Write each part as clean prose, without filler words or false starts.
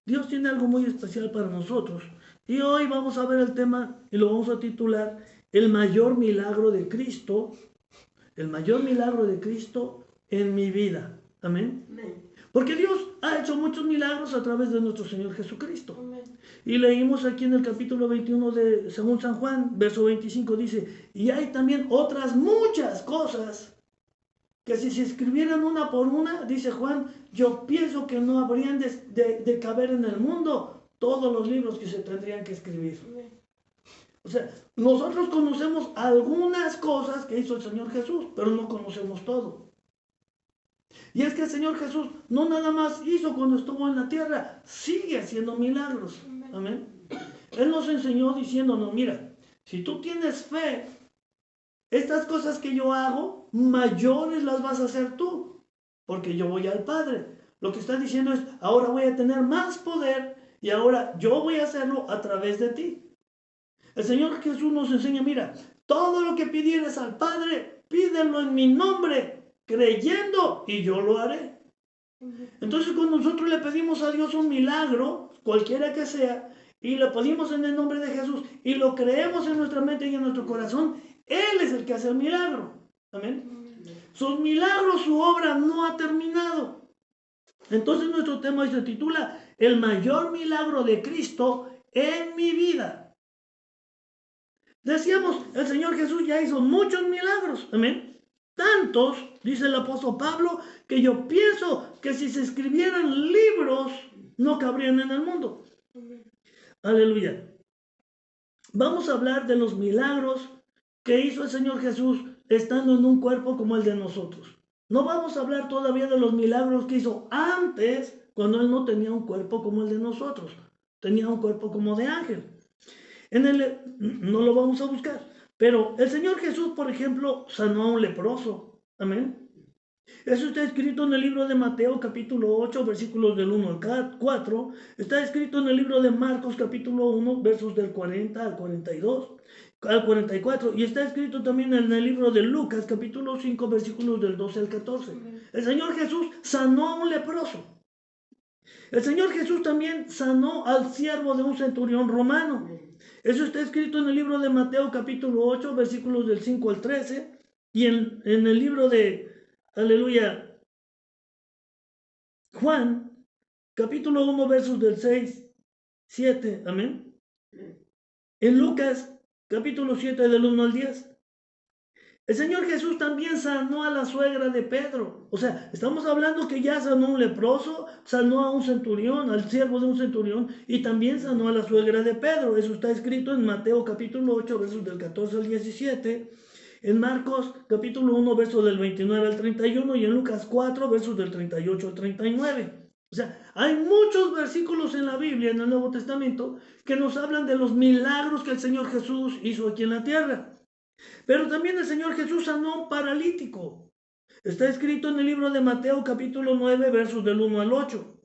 Dios tiene algo muy especial para nosotros. Y hoy vamos a ver el tema y lo vamos a titular El mayor milagro de Cristo, el mayor milagro de Cristo en mi vida. Amén. Amén. Porque Dios ha hecho muchos milagros a través de nuestro Señor Jesucristo. Amén. Y leímos aquí en el capítulo 21 de según San Juan, verso 25 dice, y hay también otras muchas cosas que si se escribieran una por una, dice Juan, yo pienso que no habrían de caber en el mundo todos los libros que se tendrían que escribir. O sea, nosotros conocemos algunas cosas que hizo el Señor Jesús, pero no conocemos todo. Y es que el Señor Jesús no nada más hizo cuando estuvo en la tierra, sigue haciendo milagros. Amén. Él nos enseñó diciéndonos, mira, si tú tienes fe, estas cosas que yo hago, mayores las vas a hacer tú, porque yo voy al Padre. Lo que está diciendo es, ahora voy a tener más poder y ahora yo voy a hacerlo a través de ti. El Señor Jesús nos enseña, mira, todo lo que pidieres al Padre, pídelo en mi nombre, creyendo y yo lo haré. Entonces cuando nosotros le pedimos a Dios un milagro, cualquiera que sea, y lo pedimos en el nombre de Jesús y lo creemos en nuestra mente y en nuestro corazón, Él es el que hace el milagro. Amén. Sus milagros, su obra no ha terminado. Entonces nuestro tema hoy se titula El mayor milagro de Cristo en mi vida. Decíamos, el Señor Jesús ya hizo muchos milagros. Amén. Tantos, dice el apóstol Pablo, que yo pienso que si se escribieran libros, no cabrían en el mundo. Aleluya. Vamos a hablar de los milagros que hizo el Señor Jesús estando en un cuerpo como el de nosotros. No vamos a hablar todavía de los milagros que hizo antes, cuando Él no tenía un cuerpo como el de nosotros. Tenía un cuerpo como de ángel. No lo vamos a buscar. Pero el Señor Jesús, por ejemplo, sanó a un leproso. Amén. Eso está escrito en el libro de Mateo capítulo 8, versículos del 1 al 4. Está escrito en el libro de Marcos capítulo 1, versos del 40 al 42, al 44. Y está escrito también en el libro de Lucas capítulo 5, versículos del 12 al 14. El Señor Jesús sanó a un leproso. El Señor Jesús también sanó al siervo de un centurión romano. Eso está escrito en el libro de Mateo capítulo 8, versículos del 5 al 13. Y en el libro de, aleluya, Juan, capítulo 1, versos del 6, 7, amén. En Lucas, capítulo 7, del 1 al 10. El Señor Jesús también sanó a la suegra de Pedro. O sea, estamos hablando que ya sanó a un leproso, sanó a un centurión, al siervo de un centurión, y también sanó a la suegra de Pedro. Eso está escrito en Mateo capítulo 8, versos del 14 al 17. En Marcos capítulo 1, versos del 29 al 31. Y en Lucas 4, versos del 38 al 39. O sea, hay muchos versículos en la Biblia, en el Nuevo Testamento, que nos hablan de los milagros que el Señor Jesús hizo aquí en la tierra. Pero también el Señor Jesús sanó a un paralítico. Está escrito en el libro de Mateo capítulo 9, versos del 1 al 8.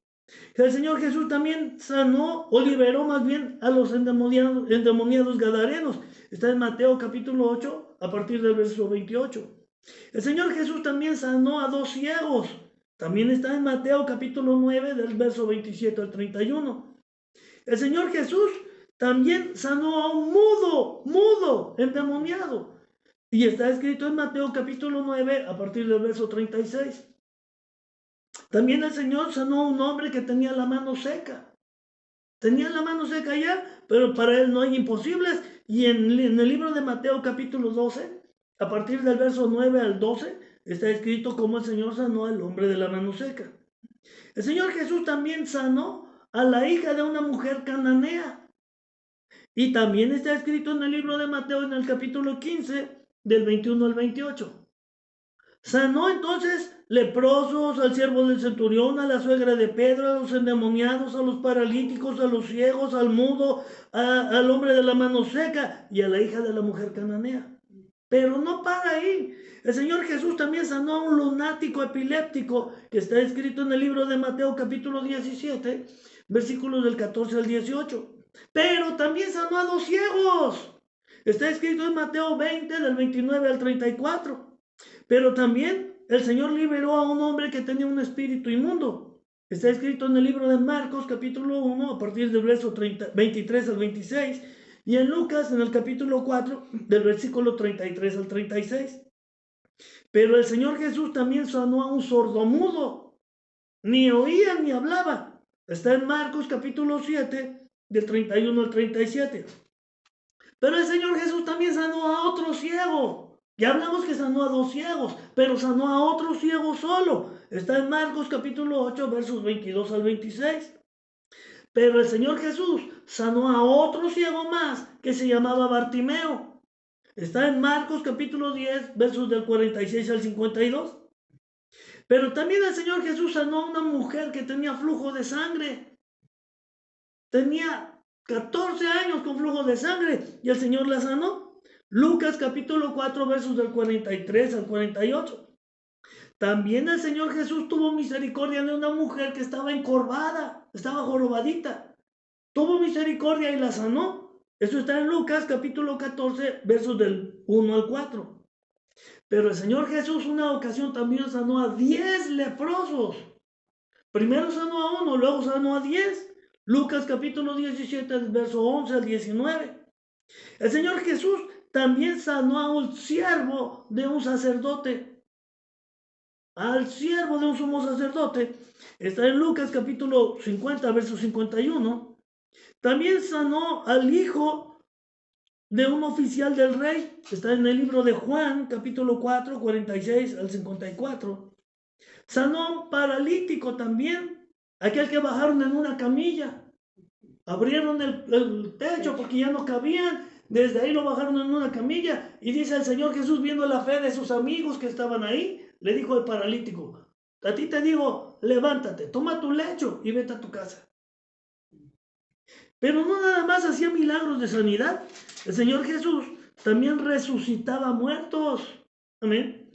El Señor Jesús también sanó o liberó más bien a los endemoniados gadarenos. Está en Mateo capítulo 8 a partir del verso 28. El Señor Jesús también sanó a dos ciegos. También está en Mateo capítulo 9 del verso 27 al 31. El Señor Jesús también sanó a un mudo, endemoniado. Y está escrito en Mateo capítulo 9 a partir del verso 36. También el Señor sanó a un hombre que tenía la mano seca. Tenía la mano seca ya, pero para Él no hay imposibles. Y en el libro de Mateo capítulo 12, a partir del verso 9 al 12, está escrito cómo el Señor sanó al hombre de la mano seca. El Señor Jesús también sanó a la hija de una mujer cananea. Y también está escrito en el libro de Mateo en el capítulo 15, del 21 al 28. Sanó entonces leprosos, al siervo del centurión, a la suegra de Pedro, a los endemoniados, a los paralíticos, a los ciegos, al mudo, al hombre de la mano seca y a la hija de la mujer cananea. Pero no para ahí. El Señor Jesús también sanó a un lunático epiléptico que está escrito en el libro de Mateo capítulo 17, versículos del 14 al 18. Pero también sanó a dos ciegos. Está escrito en Mateo 20, del 29 al 34. Pero también el Señor liberó a un hombre que tenía un espíritu inmundo. Está escrito en el libro de Marcos, capítulo 1, a partir del verso 23 al 26, y en Lucas, en el capítulo 4, del versículo 33 al 36. Pero el Señor Jesús también sanó a un sordomudo, ni oía ni hablaba. Está en Marcos, capítulo 7, del 31 al 37. Pero el Señor Jesús también sanó a otro ciego. Ya hablamos que sanó a 2 ciegos, pero sanó a otro ciego solo. Está en Marcos capítulo 8, versos 22 al 26. Pero el Señor Jesús sanó a otro ciego más que se llamaba Bartimeo. Está en Marcos capítulo 10, versos del 46 al 52. Pero también el Señor Jesús sanó a una mujer que tenía flujo de sangre. Tenía 14 años con flujo de sangre y el Señor la sanó. Lucas capítulo 4, versos del 43 al 48. También el Señor Jesús tuvo misericordia de una mujer que estaba encorvada, estaba jorobadita. Tuvo misericordia y la sanó. Eso está en Lucas capítulo 14, versos del 1 al 4. Pero el Señor Jesús una ocasión también sanó a 10 leprosos. Primero sanó a uno, luego sanó a 10. Lucas capítulo 17, verso 11 al 19. El Señor Jesús también sanó a un siervo de un sacerdote. Al siervo de un sumo sacerdote. Está en Lucas capítulo 50, verso 51. También sanó al hijo de un oficial del rey. Está en el libro de Juan capítulo 4, 46 al 54. Sanó a un paralítico también. Aquel que bajaron en una camilla. Abrieron el techo porque ya no cabían. Desde ahí lo bajaron en una camilla. Y dice el Señor Jesús, viendo la fe de sus amigos que estaban ahí, le dijo al paralítico: a ti te digo, levántate, toma tu lecho y vete a tu casa. Pero no nada más hacía milagros de sanidad. El Señor Jesús también resucitaba muertos. Amén.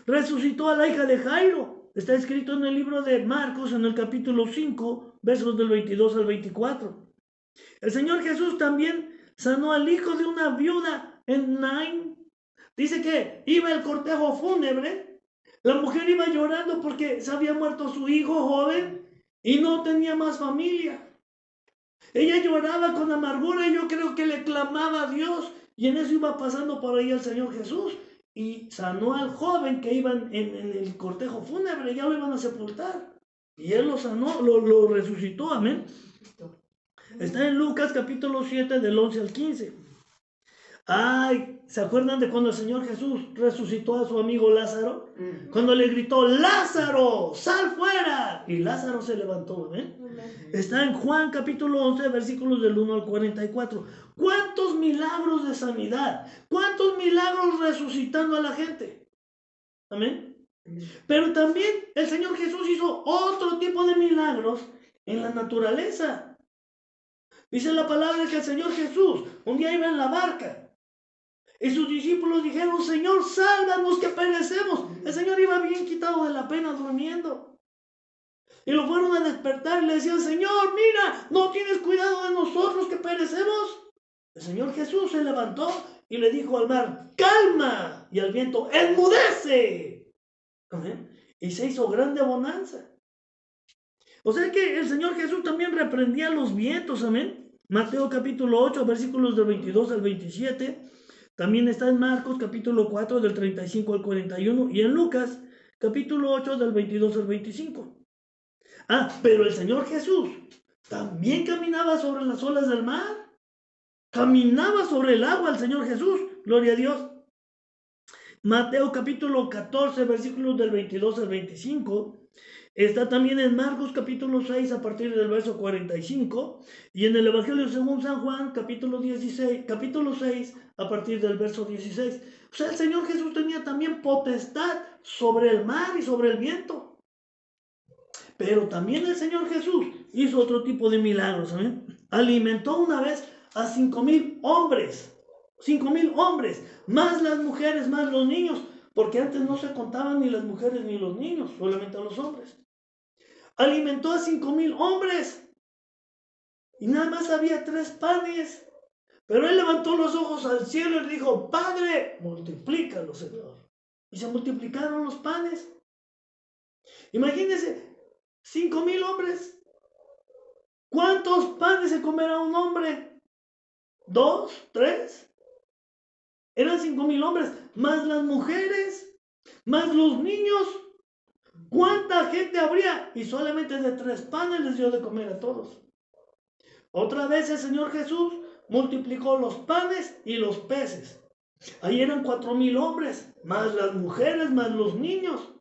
Resucitó a la hija de Jairo. Está escrito en el libro de Marcos, en el capítulo 5, versos del 22 al 24. El Señor Jesús también sanó al hijo de una viuda en Naín. Dice que iba el cortejo fúnebre. La mujer iba llorando porque se había muerto su hijo joven y no tenía más familia. Ella lloraba con amargura y yo creo que le clamaba a Dios. Y en eso iba pasando por ahí el Señor Jesús y sanó al joven que iba en el cortejo fúnebre. Ya lo iban a sepultar. Y él lo sanó, lo resucitó. Amén. Está en Lucas capítulo 7 del 11 al 15. Ay, ¿se acuerdan de cuando el Señor Jesús resucitó a su amigo Lázaro? Cuando le gritó: Lázaro, sal fuera. Y Lázaro se levantó. Está en Juan capítulo 11, versículos del 1 al 44. ¿Cuántos milagros de sanidad? ¿Cuántos milagros resucitando a la gente? Amén. Pero también el Señor Jesús hizo otro tipo de milagros en la naturaleza. Dice la palabra que el Señor Jesús un día iba en la barca y sus discípulos dijeron: Señor, sálvanos que perecemos. El Señor iba bien quitado de la pena durmiendo. Y lo fueron a despertar y le decían: Señor, mira, ¿no tienes cuidado de nosotros que perecemos? El Señor Jesús se levantó y le dijo al mar: calma, y al viento: enmudece. ¿Amén? Y se hizo grande bonanza. O sea que el Señor Jesús también reprendía los vientos. Amén. Mateo capítulo 8, versículos del 22 al 27. También está en Marcos capítulo 4 del 35 al 41 y en Lucas capítulo 8 del 22 al 25. Pero el Señor Jesús también caminaba sobre las olas del mar. Caminaba sobre el agua el Señor Jesús. Gloria a Dios. Mateo capítulo 14 versículos del 22 al 25. Está también en Marcos capítulo 6 a partir del verso 45 y en el Evangelio según San Juan capítulo 6 a partir del verso 16. O sea, el Señor Jesús tenía también potestad sobre el mar y sobre el viento. Pero también el Señor Jesús hizo otro tipo de milagros. ¿eh? Alimentó una vez a 5,000 hombres. 5,000 hombres, más las mujeres, más los niños, porque antes no se contaban ni las mujeres ni los niños, solamente a los hombres. Alimentó a 5,000 hombres y nada más había 3 panes. Pero él levantó los ojos al cielo y dijo: Padre, multiplícalo, Señor. Y se multiplicaron los panes. Imagínense, 5,000 hombres. ¿Cuántos panes se comerá un hombre? ¿2? ¿3? Eran 5,000 hombres, más las mujeres, más los niños. ¿Cuánta gente habría? Y solamente de 3 panes les dio de comer a todos. Otra vez el Señor Jesús multiplicó los panes y los peces. Ahí eran 4,000 hombres, más las mujeres, más los niños.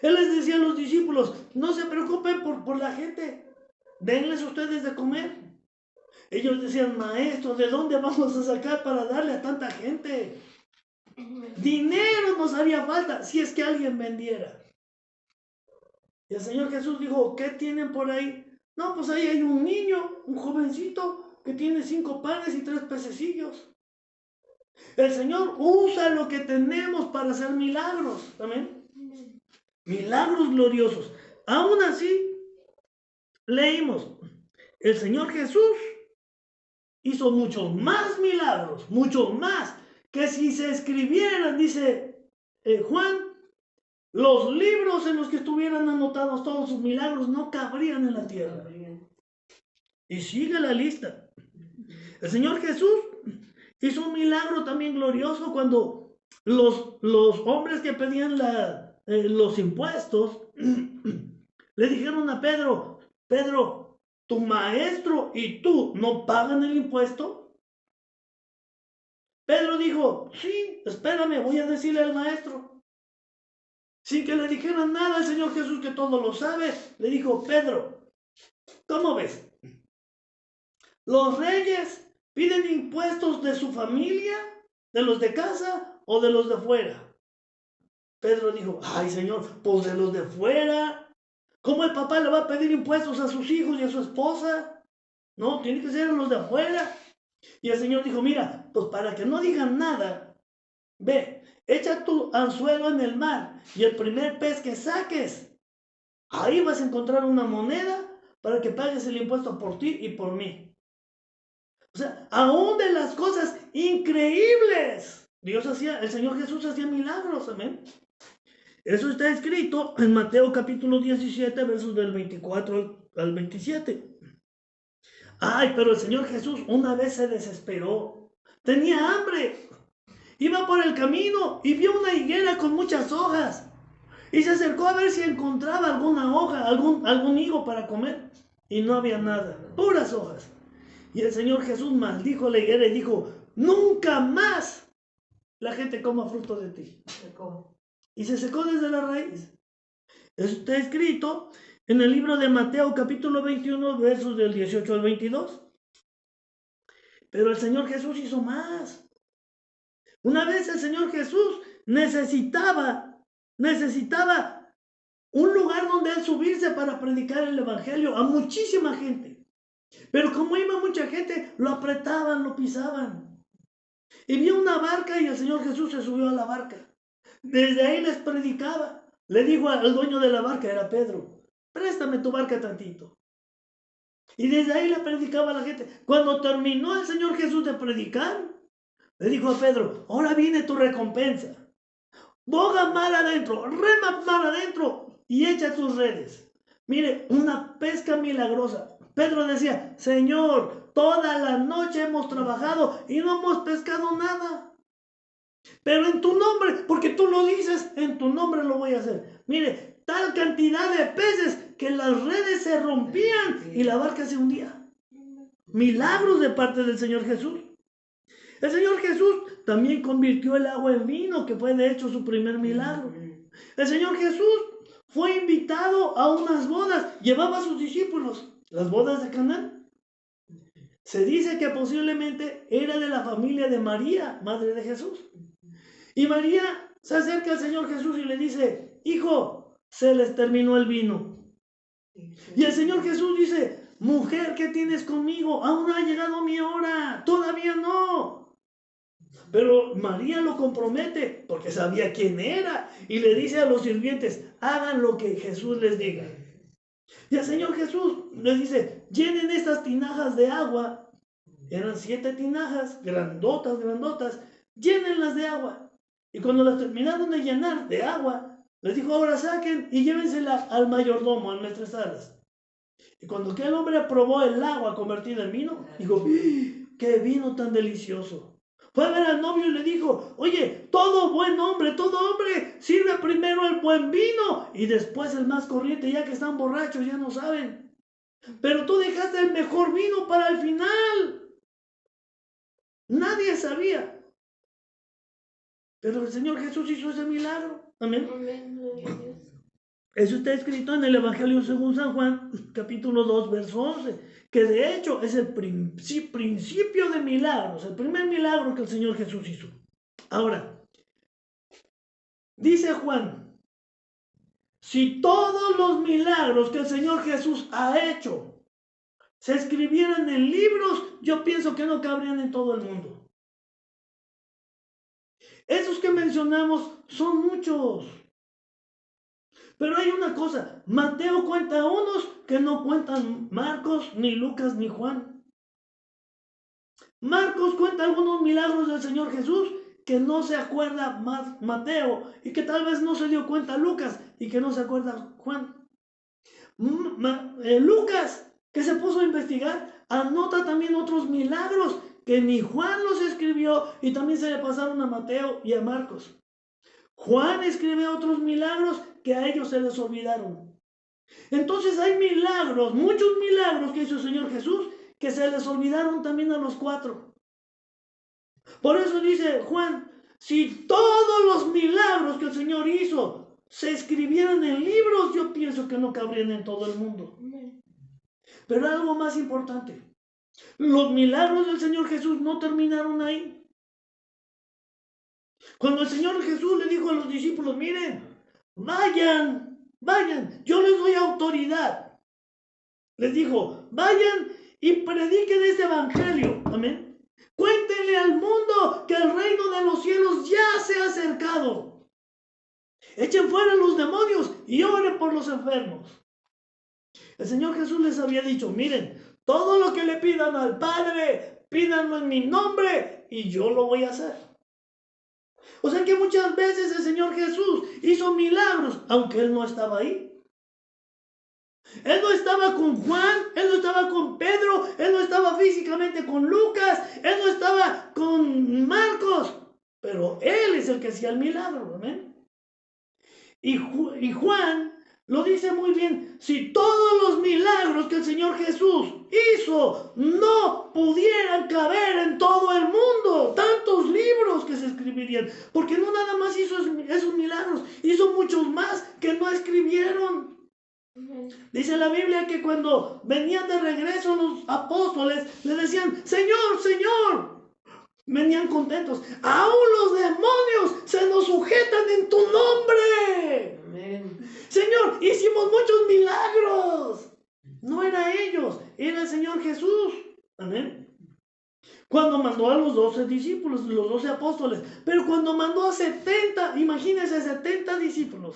Él les decía a los discípulos, no se preocupen por la gente, denles ustedes de comer. Ellos decían, maestro, ¿de dónde vamos a sacar para darle a tanta gente? Dinero nos haría falta si es que alguien vendiera. Y el Señor Jesús dijo, ¿qué tienen por ahí? No, pues ahí hay un niño, un jovencito que tiene 5 panes y 3 pececillos. El Señor usa lo que tenemos para hacer milagros. Amén. Milagros gloriosos. Aún así, leímos, el Señor Jesús hizo muchos más milagros, muchos más, que si se escribieran, dice Juan, los libros en los que estuvieran anotados todos sus milagros no cabrían en la tierra. Y sigue la lista. El Señor Jesús hizo un milagro también glorioso cuando los hombres que pedían los impuestos le dijeron a Pedro, Pedro, ¿tu maestro y tú no pagan el impuesto? Pedro dijo, sí, espérame, voy a decirle al maestro. Sin que le dijeran nada, el Señor Jesús, que todo lo sabe, le dijo, Pedro, ¿cómo ves? ¿Los reyes piden impuestos de su familia, de los de casa o de los de fuera? Pedro dijo, ay Señor, pues de los de fuera. ¿Cómo el papá le va a pedir impuestos a sus hijos y a su esposa? No, tiene que ser los de afuera. Y el Señor dijo, mira, pues para que no digan nada, ve, echa tu anzuelo en el mar y el primer pez que saques, ahí vas a encontrar una moneda para que pagues el impuesto por ti y por mí. O sea, aún de las cosas increíbles, el Señor Jesús hacía milagros, amén. Eso está escrito en Mateo capítulo 17, versos del 24 al 27. Ay, pero el Señor Jesús una vez se desesperó. Tenía hambre. Iba por el camino y vio una higuera con muchas hojas. Y se acercó a ver si encontraba alguna hoja, algún higo para comer. Y no había nada, puras hojas. Y el Señor Jesús maldijo la higuera y dijo, nunca más la gente coma fruto de ti. Y se secó desde la raíz. Eso está escrito en el libro de Mateo capítulo 21, versos del 18 al 22. Pero el Señor Jesús hizo más. Una vez el Señor Jesús necesitaba un lugar donde él subirse para predicar el evangelio a muchísima gente. Pero como iba mucha gente, lo apretaban, lo pisaban. Y vio una barca y el Señor Jesús se subió a la barca. Desde ahí les predicaba. Le dijo al dueño de la barca, era Pedro, préstame tu barca tantito. Y desde ahí le predicaba a la gente. Cuando terminó el Señor Jesús de predicar, le dijo a Pedro, ahora viene tu recompensa. Boga mar adentro, rema mar adentro y echa tus redes. Mire, una pesca milagrosa. Pedro decía, Señor, toda la noche hemos trabajado y no hemos pescado nada. Pero en tu nombre, porque tú lo dices, en tu nombre lo voy a hacer. Mire, tal cantidad de peces que las redes se rompían y la barca se hundía. Milagros de parte del Señor Jesús. El Señor Jesús también convirtió el agua en vino, que fue de hecho su primer milagro. El Señor Jesús fue invitado a unas bodas, llevaba a sus discípulos, las bodas de Caná. Se dice que posiblemente era de la familia de María, madre de Jesús. Y María se acerca al Señor Jesús y le dice, hijo, se les terminó el vino. Y el Señor Jesús dice, mujer, ¿qué tienes conmigo? Aún no ha llegado mi hora, todavía no. Pero María lo compromete porque sabía quién era y le dice a los sirvientes, hagan lo que Jesús les diga. Y el Señor Jesús les dice, llenen estas tinajas de agua. Eran 7 tinajas, grandotas, llénenlas de agua. Y cuando las terminaron de llenar de agua, Les dijo, ahora saquen y llévensela al mayordomo, al maestresalas. Y cuando aquel hombre probó el agua convertida en vino, dijo, ¡qué vino tan delicioso! Fue a ver al novio y le dijo, oye, todo hombre sirve primero el buen vino y después el más corriente, ya que están borrachos, ya no saben. Pero tú dejaste el mejor vino para el final. Nadie sabía. Pero el Señor Jesús hizo ese milagro. Amén. Amén. Eso está escrito en el Evangelio según San Juan, capítulo 2, verso 11, que de hecho es el principio de milagros, el primer milagro que el Señor Jesús hizo. Ahora, dice Juan, si todos los milagros que el Señor Jesús ha hecho se escribieran en libros, yo pienso que no cabrían en todo el mundo. Esos que mencionamos son muchos. Pero hay una cosa, Mateo cuenta unos que no cuentan Marcos, ni Lucas, ni Juan. Marcos cuenta algunos milagros del Señor Jesús que no se acuerda Mateo y que tal vez no se dio cuenta Lucas y que no se acuerda Juan. Lucas, que se puso a investigar, anota también otros milagros que ni Juan los escribió y también se le pasaron a Mateo y a Marcos. Juan escribe otros milagros que a ellos se les olvidaron. Entonces hay milagros, muchos milagros que hizo el Señor Jesús, que se les olvidaron también a los cuatro. Por eso dice Juan, si todos los milagros que el Señor hizo se escribieran en libros, yo pienso que no cabrían en todo el mundo. Pero algo más importante, los milagros del Señor Jesús no terminaron ahí. Cuando el Señor Jesús le dijo a los discípulos, miren, vayan, yo les doy autoridad. Les dijo, vayan y prediquen este evangelio. Amén. Cuéntenle al mundo que el reino de los cielos ya se ha acercado. Echen fuera los demonios y oren por los enfermos. El Señor Jesús les había dicho, miren, todo lo que le pidan al Padre, pídanlo en mi nombre y yo lo voy a hacer. O sea que muchas veces el Señor Jesús hizo milagros, aunque Él no estaba ahí. Él no estaba con Juan, Él no estaba con Pedro, Él no estaba físicamente con Lucas, Él no estaba con Marcos, pero Él es el que hacía el milagro, ¿amén? Y Juan lo dice muy bien, si todos los milagros que el Señor Jesús hizo no pudieran caber en todo el mundo, tantos libros que se escribirían, porque no nada más hizo esos milagros, hizo muchos más que no escribieron. Dice la Biblia que cuando venían de regreso los apóstoles le decían, Señor, Señor, venían contentos, aún los demonios se nos sujetan en tu nombre. Amén. Señor, hicimos muchos milagros. No era ellos, era el Señor Jesús. Amén. Cuando mandó a los 12 discípulos, los 12 apóstoles, pero cuando mandó a 70, imagínense 70 discípulos.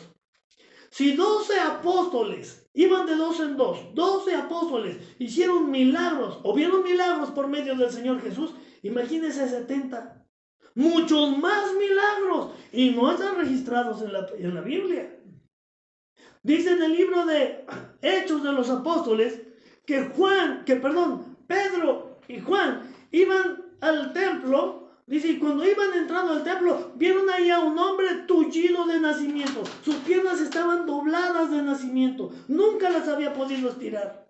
Si 12 apóstoles iban de dos en dos, 12 apóstoles hicieron milagros o vieron milagros por medio del Señor Jesús, imagínense 70. Muchos más milagros y no están registrados en la Biblia. Dice en el libro de Hechos de los Apóstoles que Pedro y Juan iban al templo. Dice, y cuando iban entrando al templo, vieron ahí a un hombre tullido de nacimiento. Sus piernas estaban dobladas de nacimiento. Nunca las había podido estirar.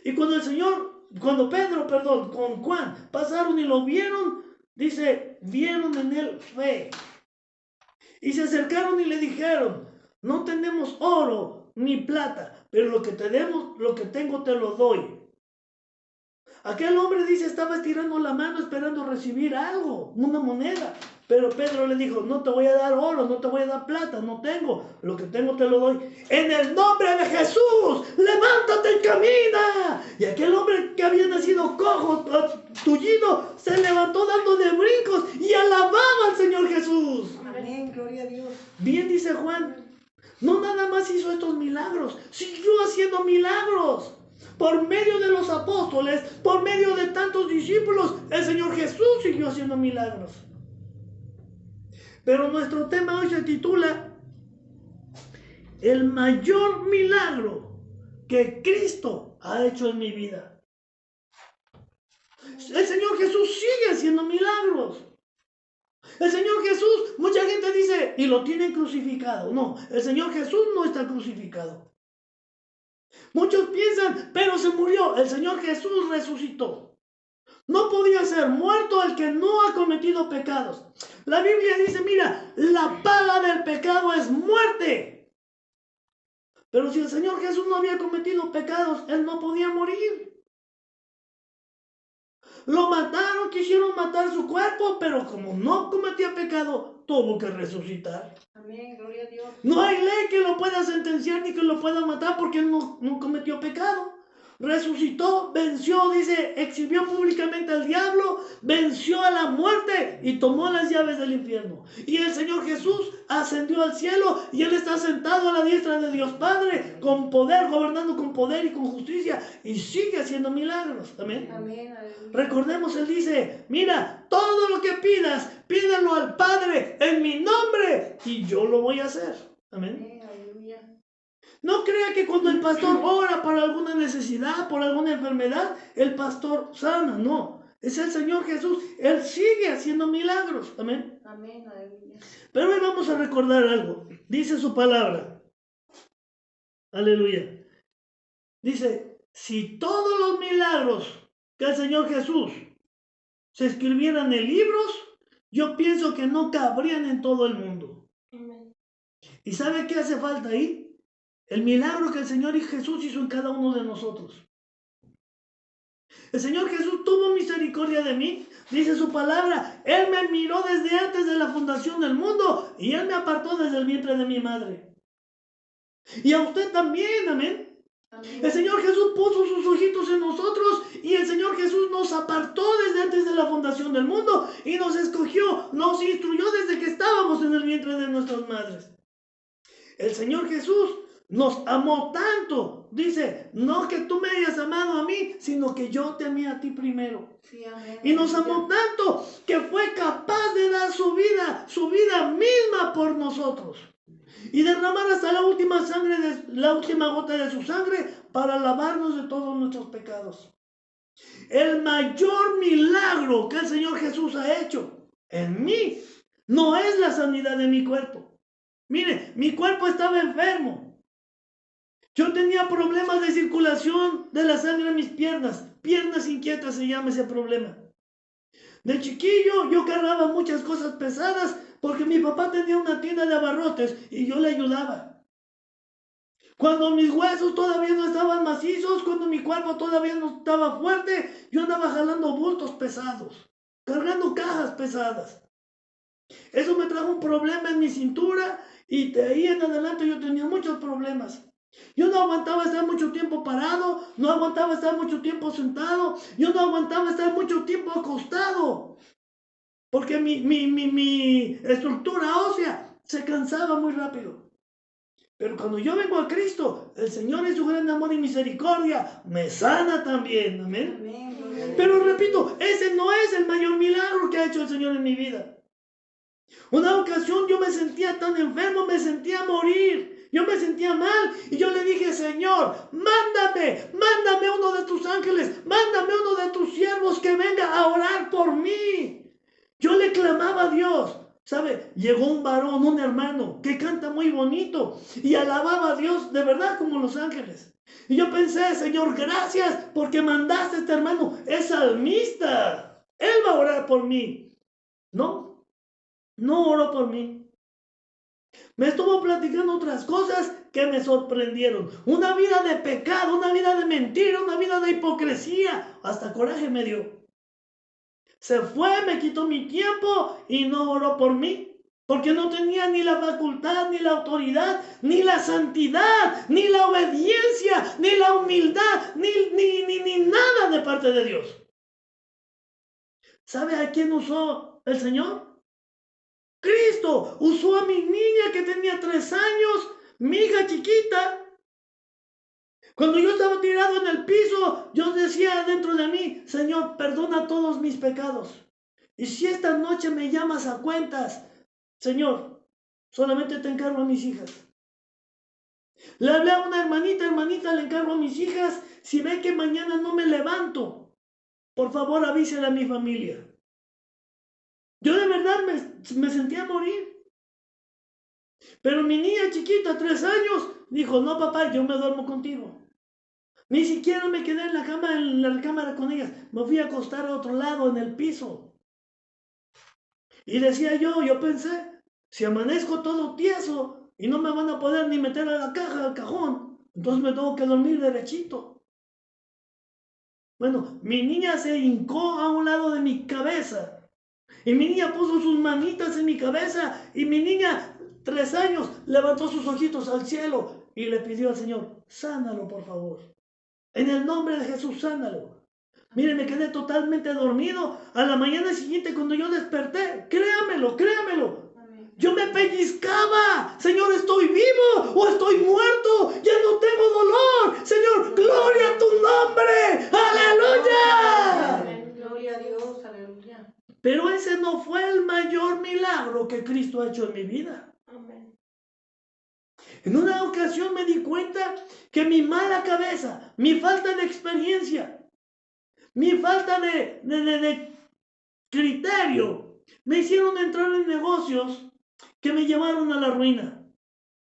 Y cuando Pedro con Juan pasaron y lo vieron, dice, vieron en él fe. Y se acercaron y le dijeron, no tenemos oro ni plata, pero lo que tengo te lo doy. Aquel hombre dice, estaba estirando la mano esperando recibir algo, una moneda. Pero Pedro le dijo, no te voy a dar oro, no te voy a dar plata, no tengo. Lo que tengo te lo doy. En el nombre de Jesús, levántate y camina. Y aquel hombre que había nacido cojo, tullido, se levantó dando de brincos y alababa al Señor Jesús. Amén, gloria a Dios. Bien dice Juan, no nada más hizo estos milagros, siguió haciendo milagros. Por medio de los apóstoles, por medio de tantos discípulos, el Señor Jesús siguió haciendo milagros. Pero nuestro tema hoy se titula el mayor milagro que Cristo ha hecho en mi vida. El Señor Jesús sigue haciendo milagros. El Señor Jesús, mucha gente dice, y lo tienen crucificado. No, el Señor Jesús no está crucificado. Muchos piensan, pero se murió. El Señor Jesús resucitó. No podía ser muerto el que no ha cometido pecados. La Biblia dice, mira, la paga del pecado es muerte. Pero si el Señor Jesús no había cometido pecados, Él no podía morir. Lo mataron, quisieron matar su cuerpo, pero como no cometía pecado, tuvo que resucitar. Amén, gloria a Dios. No hay ley que lo pueda sentenciar ni que lo pueda matar porque él no cometió pecado. Resucitó, venció, dice, exhibió públicamente al diablo, venció a la muerte y tomó las llaves del infierno. Y el Señor Jesús ascendió al cielo y Él está sentado a la diestra de Dios Padre, con poder, gobernando con poder y con justicia, y sigue haciendo milagros. Amén. Amén. Recordemos, Él dice, mira, todo lo que pidas, pídelo al Padre en mi nombre y yo lo voy a hacer. Amén. No crea que cuando el pastor ora por alguna necesidad, por alguna enfermedad, el pastor sana. No, es el Señor Jesús. Él sigue haciendo milagros. Amén. Amén, aleluya. Pero hoy vamos a recordar algo. Dice su palabra. Aleluya. Dice, si todos los milagros que el Señor Jesús se escribieran en libros, yo pienso que no cabrían en todo el mundo. Amén. ¿Y sabe qué hace falta ahí? El milagro que el Señor Jesús hizo en cada uno de nosotros. El Señor Jesús tuvo misericordia de mí, dice su palabra. Él me miró desde antes de la fundación del mundo y Él me apartó desde el vientre de mi madre. Y a usted también, amén. Amén. El Señor Jesús puso sus ojitos en nosotros y el Señor Jesús nos apartó desde antes de la fundación del mundo y nos escogió, nos instruyó desde que estábamos en el vientre de nuestras madres. El Señor Jesús nos amó tanto, dice, no que tú me hayas amado a mí, sino que yo te amé a ti primero. Sí, amén. Y nos amó tanto que fue capaz de dar su vida misma por nosotros. Y derramar hasta la última gota de su sangre para lavarnos de todos nuestros pecados. El mayor milagro que el Señor Jesús ha hecho en mí no es la sanidad de mi cuerpo. Mire, mi cuerpo estaba enfermo. Yo tenía problemas de circulación de la sangre en mis piernas. Piernas inquietas se llama ese problema. De chiquillo yo cargaba muchas cosas pesadas porque mi papá tenía una tienda de abarrotes y yo le ayudaba. Cuando mis huesos todavía no estaban macizos, cuando mi cuerpo todavía no estaba fuerte, yo andaba jalando bultos pesados, cargando cajas pesadas. Eso me trajo un problema en mi cintura y de ahí en adelante yo tenía muchos problemas. Yo no aguantaba estar mucho tiempo parado, no aguantaba estar mucho tiempo sentado, yo no aguantaba estar mucho tiempo acostado, porque mi estructura ósea se cansaba muy rápido. Pero cuando yo vengo a Cristo, el Señor en su gran amor y misericordia me sana también, amén. Amén. Pero repito, ese no es el mayor milagro que ha hecho el Señor en mi vida. Una ocasión yo me sentía tan enfermo, me sentía morir. Yo me sentía mal y yo le dije, Señor, mándame uno de tus ángeles, mándame uno de tus siervos que venga a orar por mí. Yo le clamaba a Dios, ¿sabe? Llegó un varón, un hermano que canta muy bonito y alababa a Dios de verdad como los ángeles. Y yo pensé, Señor, gracias porque mandaste a este hermano, es salmista, él va a orar por mí. No oró por mí. Me estuvo platicando otras cosas que me sorprendieron. Una vida de pecado, una vida de mentira, una vida de hipocresía. Hasta coraje me dio. Se fue, me quitó mi tiempo y no oró por mí. Porque no tenía ni la facultad, ni la autoridad, ni la santidad, ni la obediencia, ni la humildad, ni nada de parte de Dios. ¿Sabe a quién usó el Señor? Cristo usó a mi niña que tenía 3 años, mi hija chiquita. Cuando yo estaba tirado en el piso, yo decía dentro de mí, Señor, perdona todos mis pecados. Y si esta noche me llamas a cuentas, Señor, solamente te encargo a mis hijas. Le hablé a una hermanita, le encargo a mis hijas, si ve que mañana no me levanto, por favor avísele a mi familia. Yo de verdad me sentía morir. Pero mi niña chiquita, 3 años, dijo, no papá, yo me duermo contigo. Ni siquiera me quedé en la cámara con ellas. Me fui a acostar a otro lado, en el piso. Y decía yo pensé, si amanezco todo tieso y no me van a poder ni meter a la caja, al cajón, entonces me tengo que dormir derechito. Bueno, mi niña se hincó a un lado de mi cabeza. Y mi niña puso sus manitas en mi cabeza. Y mi niña, 3 años, levantó sus ojitos al cielo y le pidió al Señor, sánalo por favor. En el nombre de Jesús, sánalo. Mire, me quedé totalmente dormido. A la mañana siguiente, cuando yo desperté, créamelo, yo me pellizcaba. Señor, ¿estoy vivo o estoy muerto? Ya no tengo dolor. Señor, gloria a tu nombre. ¡Aleluya! Amén. Gloria a Dios, aleluya. Pero ese no fue el mayor milagro que Cristo ha hecho en mi vida. Amén. En una ocasión me di cuenta que mi mala cabeza, mi falta de experiencia, mi falta de criterio, me hicieron entrar en negocios que me llevaron a la ruina.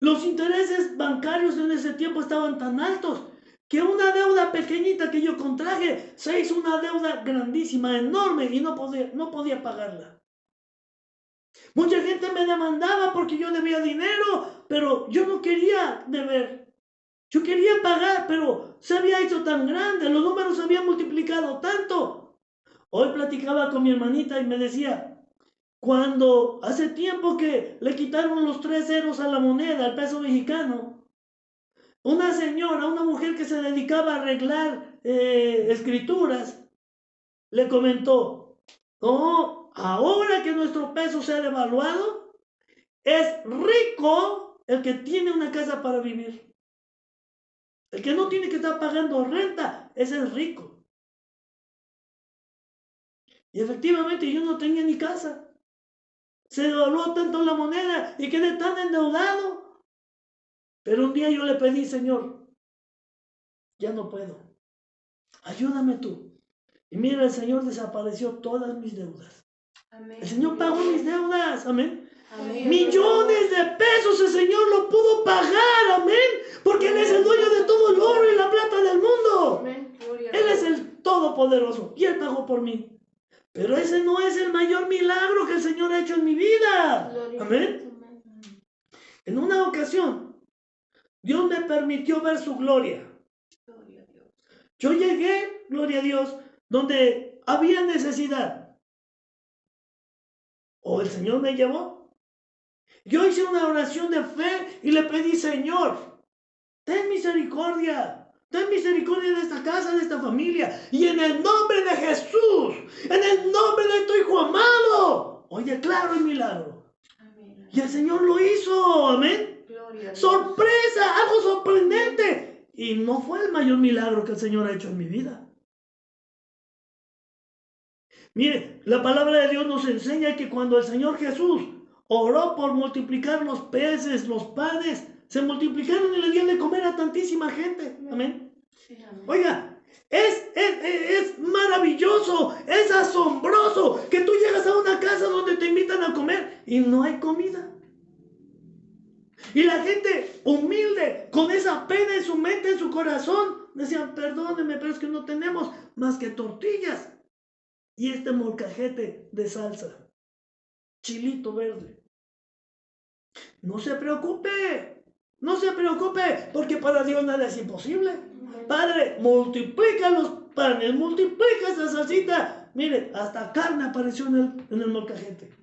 Los intereses bancarios en ese tiempo estaban tan altos que una deuda pequeñita que yo contraje se hizo una deuda grandísima, enorme, y no podía pagarla. Mucha gente me demandaba porque yo debía dinero, pero yo no quería deber. Yo quería pagar, pero se había hecho tan grande, los números se habían multiplicado tanto. Hoy platicaba con mi hermanita y me decía, cuando hace tiempo que le quitaron los 3 ceros a la moneda, al peso mexicano, una señora, una mujer que se dedicaba a arreglar escrituras, le comentó, no, ahora que nuestro peso se ha devaluado, es rico el que tiene una casa para vivir. El que no tiene que estar pagando renta, ese es rico. Y efectivamente yo no tenía ni casa. Se devaluó tanto la moneda y quedé tan endeudado. Pero un día yo le pedí, Señor, ya no puedo. Ayúdame tú. Y mira, el Señor desapareció todas mis deudas. Amén. El Señor pagó mis deudas. Amén. Amén. Millones de pesos el Señor lo pudo pagar. Amén. Porque Él es el dueño de todo el oro y la plata del mundo. Amén. Gloria a Él Dios. es el todopoderoso y Él pagó por mí. Pero ese no es el mayor milagro que el Señor ha hecho en mi vida. Gloria a Amén. Dios. En una ocasión, Dios me permitió ver su gloria. Gloria a Dios. Yo llegué, gloria a Dios, donde había necesidad. O el Señor me llevó. Yo hice una oración de fe y le pedí, Señor, ten misericordia. Ten misericordia de esta casa, de esta familia. Y en el nombre de Jesús, en el nombre de tu Hijo amado, hoy declaro el milagro. Amén. Y el Señor lo hizo. Amén. Gloria a Dios. Sorpresa, algo sorprendente. Y no fue el mayor milagro que el Señor ha hecho en mi vida. Mire, la palabra de Dios nos enseña que cuando el Señor Jesús oró por multiplicar los peces, los panes, se multiplicaron y le dieron de comer a tantísima gente. Amén. Sí, amén. Oiga, es maravilloso, es asombroso que tú llegas a una casa donde te invitan a comer y no hay comida. Y la gente humilde, con esa pena en su mente, en su corazón, decían, perdóneme, pero es que no tenemos más que tortillas y este molcajete de salsa, chilito verde. No se preocupe, porque para Dios nada es imposible. Padre, multiplica los panes, multiplica esa salsita. Mire, hasta carne apareció en el molcajete.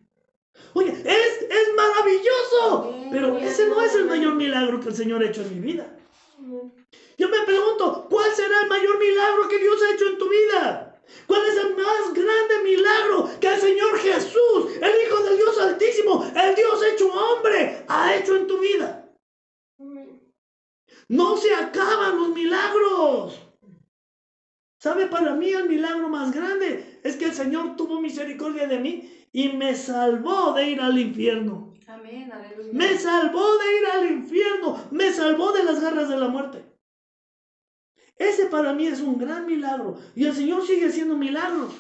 Oye, es maravilloso, pero ese no es el mayor milagro que el Señor ha hecho en mi vida. Yo me pregunto, ¿cuál será el mayor milagro que Dios ha hecho en tu vida? ¿Cuál es el más grande milagro que el Señor Jesús, el Hijo del Dios Altísimo, el Dios hecho hombre, ha hecho en tu vida? No se acaban los milagros. ¿Sabe? Para mí el milagro más grande es que el Señor tuvo misericordia de mí y me salvó de ir al infierno. Amén, aleluya. Me salvó de ir al infierno, me salvó de las garras de la muerte. Ese para mí es un gran milagro. Y el Señor sigue haciendo milagros.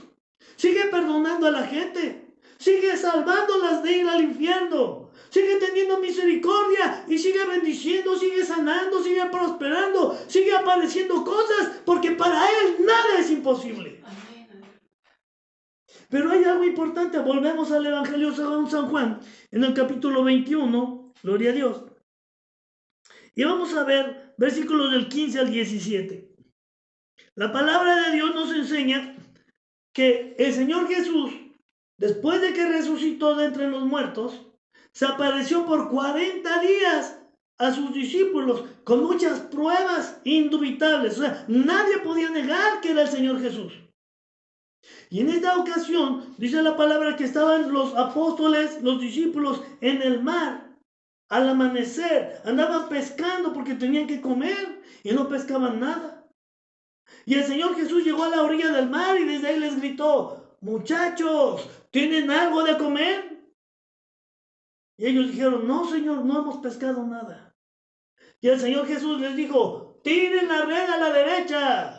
Sigue perdonando a la gente. Sigue salvándolas de ir al infierno. Sigue teniendo misericordia y sigue bendiciendo, sigue sanando, sigue prosperando, sigue apareciendo cosas, porque para Él nada es imposible. Amén, aleluya. Pero hay algo importante. Volvemos al Evangelio según San Juan, en el capítulo 21, gloria a Dios. Y vamos a ver versículos del 15 al 17. La palabra de Dios nos enseña que el Señor Jesús, después de que resucitó de entre los muertos, se apareció por 40 días a sus discípulos con muchas pruebas indubitables. O sea, nadie podía negar que era el Señor Jesús. Y en esta ocasión, dice la palabra que estaban los apóstoles, los discípulos en el mar. Al amanecer, andaban pescando porque tenían que comer y no pescaban nada. Y el Señor Jesús llegó a la orilla del mar y desde ahí les gritó: muchachos, ¿tienen algo de comer? Y ellos dijeron: no, Señor, no hemos pescado nada. Y el Señor Jesús les dijo: tiren la red a la derecha.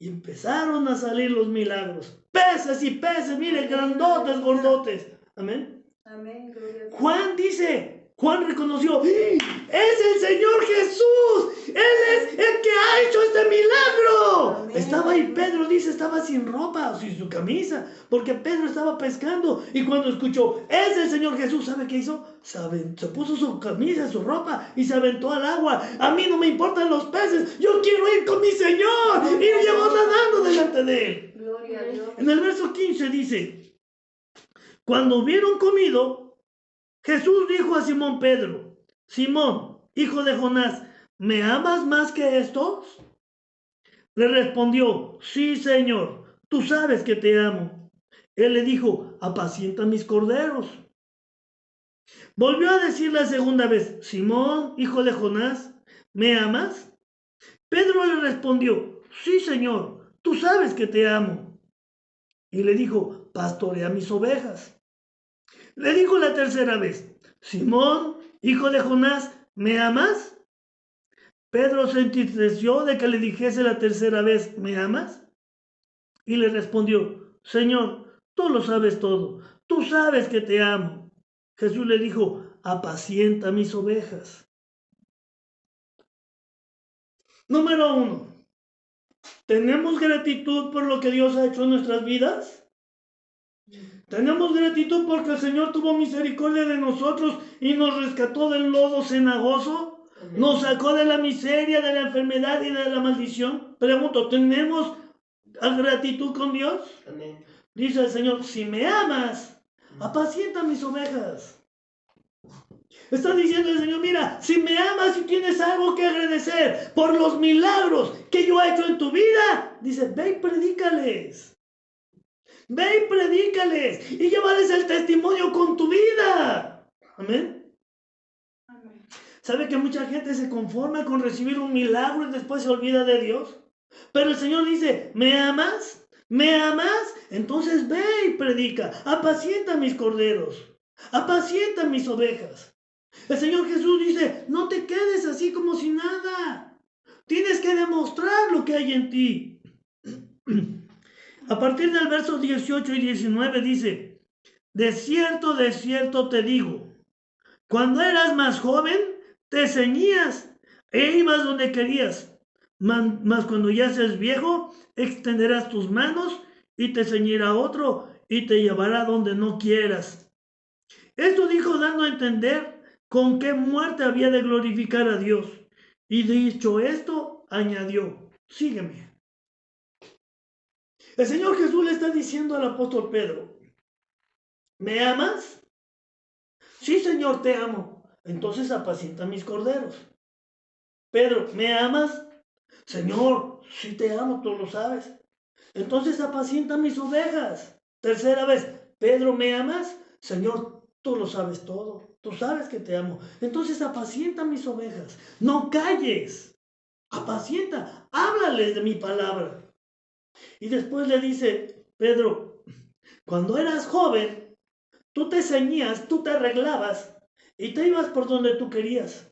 Y empezaron a salir los milagros. Peces y peces, miren, grandotes, gordotes. Amén. Amén, gloria a Dios. Juan reconoció: ¡es el Señor Jesús! ¡Él es el que ha hecho este milagro! Amén. Estaba ahí, Pedro dice, estaba sin ropa, sin su camisa, porque Pedro estaba pescando. Y cuando escuchó: ¡es el Señor Jesús!, ¿sabe qué hizo? Se puso su camisa, su ropa y se aventó al agua. A mí no me importan los peces, yo quiero ir con mi Señor. Y llegó nadando delante de él. Gloria a Dios. En el verso 15 dice: cuando hubieron comido, Jesús dijo a Simón Pedro: Simón, hijo de Jonás, ¿me amas más que estos? Le respondió: sí, Señor, tú sabes que te amo. Él le dijo: apacienta mis corderos. Volvió a decir la segunda vez: Simón, hijo de Jonás, ¿me amas? Pedro le respondió: sí, Señor, tú sabes que te amo. Y le dijo: pastorea mis ovejas. Le dijo la tercera vez: Simón, hijo de Jonás, ¿me amas? Pedro se entristeció de que le dijese la tercera vez: ¿me amas? Y le respondió: Señor, tú lo sabes todo, tú sabes que te amo. Jesús le dijo: apacienta mis ovejas. Número 1. ¿Tenemos gratitud por lo que Dios ha hecho en nuestras vidas? Tenemos gratitud porque el Señor tuvo misericordia de nosotros y nos rescató del lodo cenagoso. Amén. Nos sacó de la miseria, de la enfermedad y de la maldición. Pregunto, ¿tenemos gratitud con Dios? Amén. Dice el Señor: si me amas, apacienta mis ovejas. Está diciendo el Señor: mira, si me amas y tienes algo que agradecer por los milagros que yo he hecho en tu vida, dice, ve y predícales. Ve y predícales y llévales el testimonio con tu vida. Amén. Amén. ¿Sabe que mucha gente se conforma con recibir un milagro y después se olvida de Dios? Pero el Señor dice: ¿me amas? ¿Me amas? Entonces ve y predica. Apacienta mis corderos. Apacienta mis ovejas. El Señor Jesús dice: no te quedes así como si nada. Tienes que demostrar lo que hay en ti. A partir del verso 18 y 19 dice: de cierto te digo, cuando eras más joven, te ceñías e ibas donde querías, mas cuando ya seas viejo, extenderás tus manos y te ceñirá otro y te llevará donde no quieras. Esto dijo dando a entender con qué muerte había de glorificar a Dios. Y dicho esto, añadió: sígueme. El Señor Jesús le está diciendo al apóstol Pedro: ¿me amas? Sí, Señor, te amo. Entonces apacienta mis corderos. Pedro: ¿me amas? Señor, sí te amo, tú lo sabes. Entonces apacienta mis ovejas. Tercera vez: Pedro, ¿me amas? Señor, tú lo sabes todo. Tú sabes que te amo. Entonces apacienta mis ovejas. No calles. Apacienta. Háblales de mi palabra. Y después le dice Pedro: cuando eras joven, tú te ceñías, tú te arreglabas y te ibas por donde tú querías.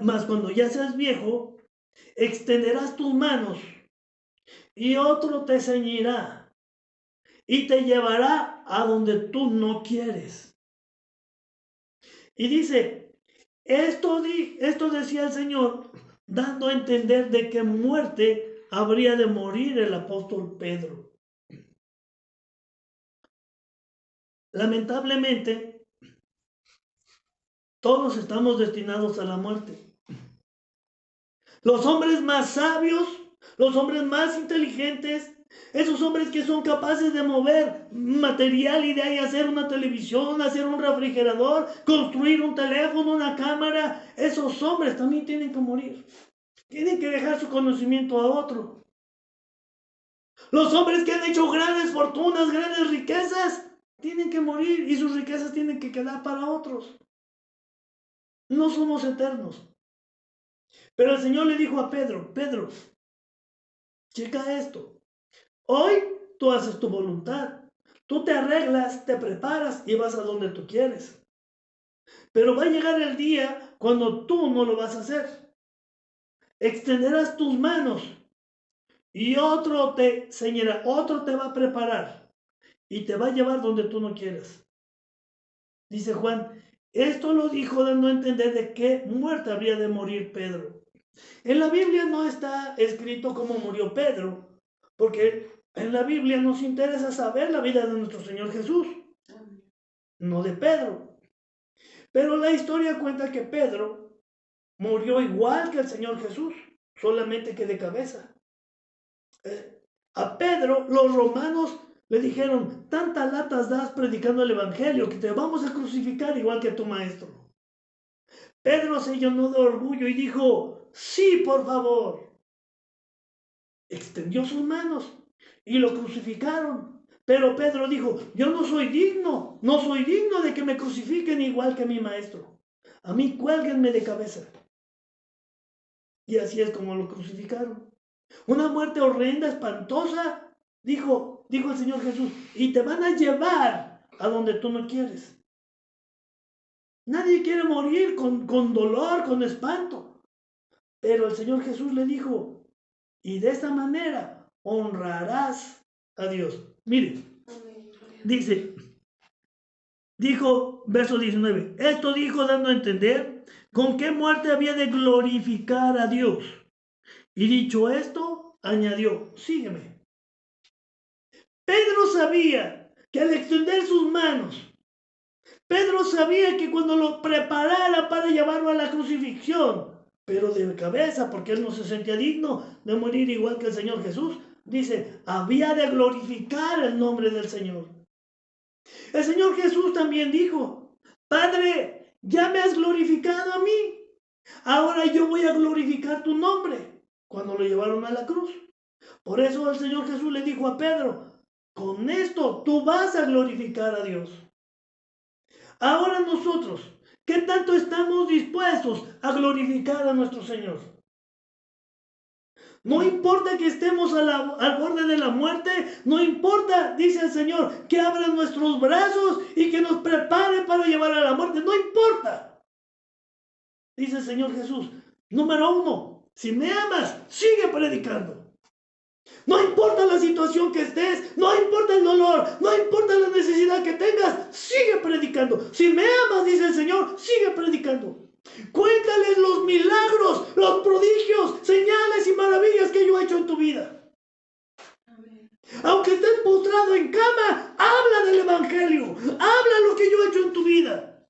Mas cuando ya seas viejo, extenderás tus manos y otro te ceñirá y te llevará a donde tú no quieres. Y dice, esto decía el Señor, dando a entender de qué muerte habría de morir el apóstol Pedro. Lamentablemente, todos estamos destinados a la muerte. Los hombres más sabios, los hombres más inteligentes, esos hombres que son capaces de mover material y de ahí hacer una televisión, hacer un refrigerador, construir un teléfono, una cámara, esos hombres también tienen que morir. Tienen que dejar su conocimiento a otro. Los hombres que han hecho grandes fortunas, grandes riquezas, tienen que morir y sus riquezas tienen que quedar para otros. No somos eternos. Pero el Señor le dijo a Pedro, Pedro, checa esto. Hoy tú haces tu voluntad. Tú te arreglas, te preparas y vas a donde tú quieres. Pero va a llegar el día cuando tú no lo vas a hacer. Extenderás tus manos y otro te señalará, otro te va a preparar y te va a llevar donde tú no quieras. Dice Juan, esto lo dijo dando a entender de qué muerte habría de morir Pedro. En la Biblia no está escrito cómo murió Pedro, porque en la Biblia nos interesa saber la vida de nuestro Señor Jesús, no de Pedro. Pero la historia cuenta que Pedro murió igual que el Señor Jesús, solamente que de cabeza. A Pedro los romanos le dijeron, tantas latas das predicando el evangelio que te vamos a crucificar igual que tu maestro. Pedro se llenó de orgullo y dijo, sí, por favor. Extendió sus manos y lo crucificaron. Pero Pedro dijo, yo no soy digno de que me crucifiquen igual que mi maestro. A mí cuélguenme de cabeza. Y así es como lo crucificaron. Una muerte horrenda, espantosa, dijo el Señor Jesús, y te van a llevar a donde tú no quieres. Nadie quiere morir con dolor, con espanto. Pero el Señor Jesús le dijo, y de esta manera honrarás a Dios. Mire, dijo, verso 19, esto dijo dando a entender con qué muerte había de glorificar a Dios. Y dicho esto, añadió, sígueme. Pedro sabía que al extender sus manos, Pedro sabía que cuando lo preparara para llevarlo a la crucifixión, pero de cabeza, porque él no se sentía digno de morir igual que el Señor Jesús, dice, había de glorificar el nombre del Señor. El Señor Jesús también dijo, Padre, ya me has glorificado a mí, ahora yo voy a glorificar tu nombre, cuando lo llevaron a la cruz. Por eso el Señor Jesús le dijo a Pedro, con esto tú vas a glorificar a Dios. Ahora nosotros, ¿qué tanto estamos dispuestos a glorificar a nuestro Señor? No importa que estemos al borde de la muerte, no importa, dice el Señor, que abra nuestros brazos y que nos prepare para llevar a la muerte, no importa. Dice el Señor Jesús, número 1, si me amas, sigue predicando. No importa la situación que estés, no importa el dolor, no importa la necesidad que tengas, sigue predicando. Si me amas, dice el Señor, sigue predicando. Cuéntales los milagros, los prodigios, señales y maravillas que yo he hecho en tu vida. Amén. Aunque estés postrado en cama, habla del Evangelio, habla lo que yo he hecho en tu vida.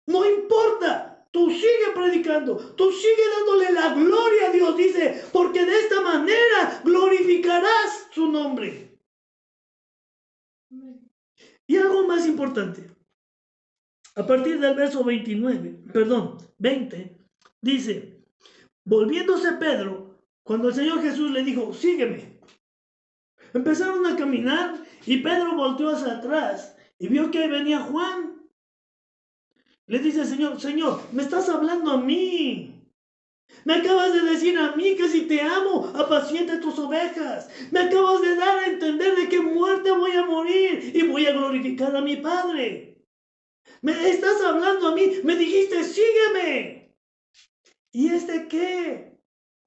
No importa. Tú sigue predicando, tú sigue dándole la gloria a Dios, dice, porque de esta manera glorificarás su nombre. Y algo más importante, a partir del verso 20, dice, volviéndose Pedro, cuando el Señor Jesús le dijo, sígueme, empezaron a caminar y Pedro volteó hacia atrás y vio que venía Juan. Le dice el Señor, Señor, me estás hablando a mí. Me acabas de decir a mí que si te amo, apacienta tus ovejas. Me acabas de dar a entender de qué muerte voy a morir y voy a glorificar a mi Padre. Me estás hablando a mí, me dijiste, sígueme. ¿Y este qué?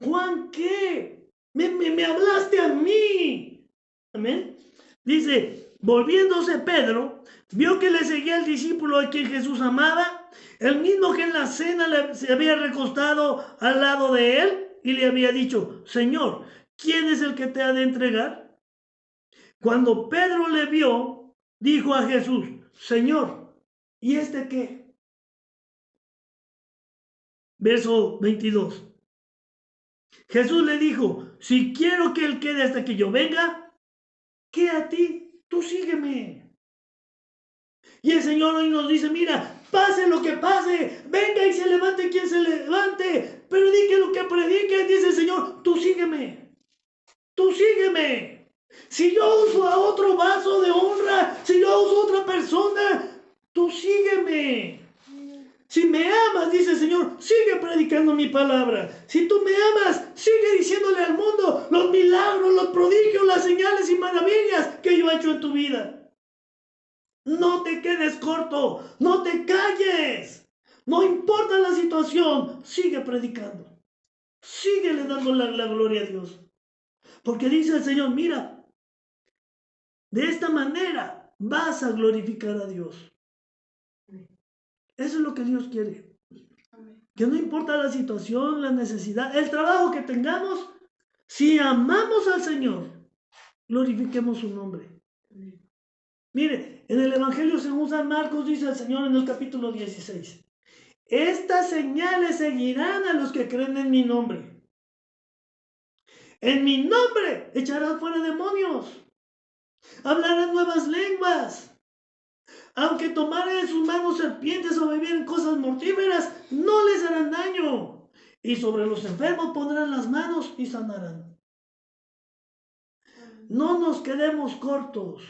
Juan, ¿qué? Me hablaste a mí. Amén. Dice, volviéndose Pedro, vio que le seguía el discípulo a quien Jesús amaba, el mismo que en la cena se había recostado al lado de él y le había dicho, Señor, ¿quién es el que te ha de entregar? Cuando Pedro le vio, dijo a Jesús, Señor, ¿y este qué? Verso 22. Jesús le dijo, si quiero que él quede hasta que yo venga, ¿qué a ti? Tú sígueme. Y el Señor hoy nos dice, mira, pase lo que pase, venga y se levante quien se levante, predique lo que predique, dice el Señor, tú sígueme. Tú sígueme. Si yo uso a otro vaso de honra, si yo uso a otra persona, tú sígueme. Si me amas, dice el Señor, sigue predicando mi palabra. Si tú me amas, sigue diciéndole al mundo los milagros, los prodigios, las señales y maravillas que yo he hecho en tu vida. No te quedes corto, no te calles. No importa la situación, sigue predicando. Síguele dando la gloria a Dios. Porque dice el Señor, mira, de esta manera vas a glorificar a Dios. Eso es lo que Dios quiere. Que no importa la situación, la necesidad, el trabajo que tengamos, si amamos al Señor, glorifiquemos su nombre. Mire, en el Evangelio según San Marcos dice el Señor en el capítulo 16, estas señales seguirán a los que creen en mi nombre. En mi nombre echarán fuera demonios, hablarán nuevas lenguas. Aunque tomaren en sus manos serpientes o bebieren cosas mortíferas, no les harán daño. Y sobre los enfermos pondrán las manos y sanarán. No nos quedemos cortos.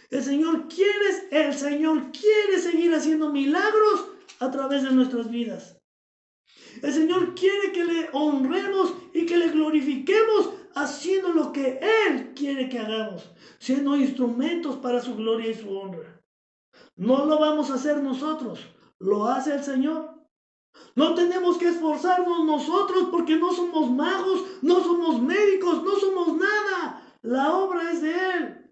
El Señor quiere seguir haciendo milagros a través de nuestras vidas. El Señor quiere que le honremos y que le glorifiquemos haciendo lo que Él quiere que hagamos, siendo instrumentos para su gloria y su honra. No lo vamos a hacer nosotros, lo hace el Señor. No tenemos que esforzarnos nosotros porque no somos magos, no somos médicos, no somos nada. La obra es de Él.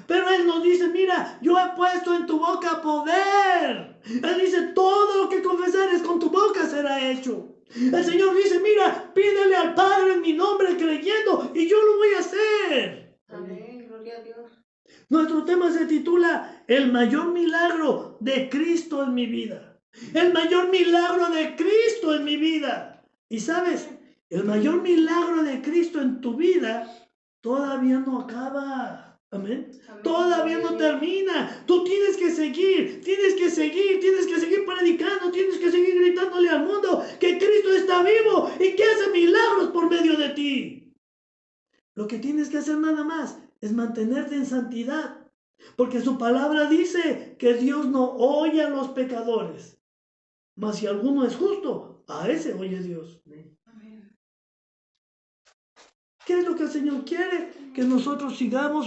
Pero Él nos dice, mira, yo he puesto en tu boca poder. Él dice, todo lo que confesares con tu boca será hecho. El Señor dice, mira, pídele al Padre en mi nombre creyendo y yo lo voy a hacer. Amén, gloria a Dios. Nuestro tema se titula El mayor milagro de Cristo en mi vida. El mayor milagro de Cristo en mi vida. Y sabes, el mayor milagro de Cristo en tu vida todavía no acaba. Amén. Todavía no termina. Tú tienes que seguir predicando, tienes que seguir gritándole al mundo que Cristo está vivo y que hace milagros por medio de ti. Lo que tienes que hacer nada más es mantenerte en santidad, porque su palabra dice que Dios no oye a los pecadores, mas si alguno es justo, a ese oye Dios. Amén. ¿Qué es lo que el Señor quiere? Que nosotros sigamos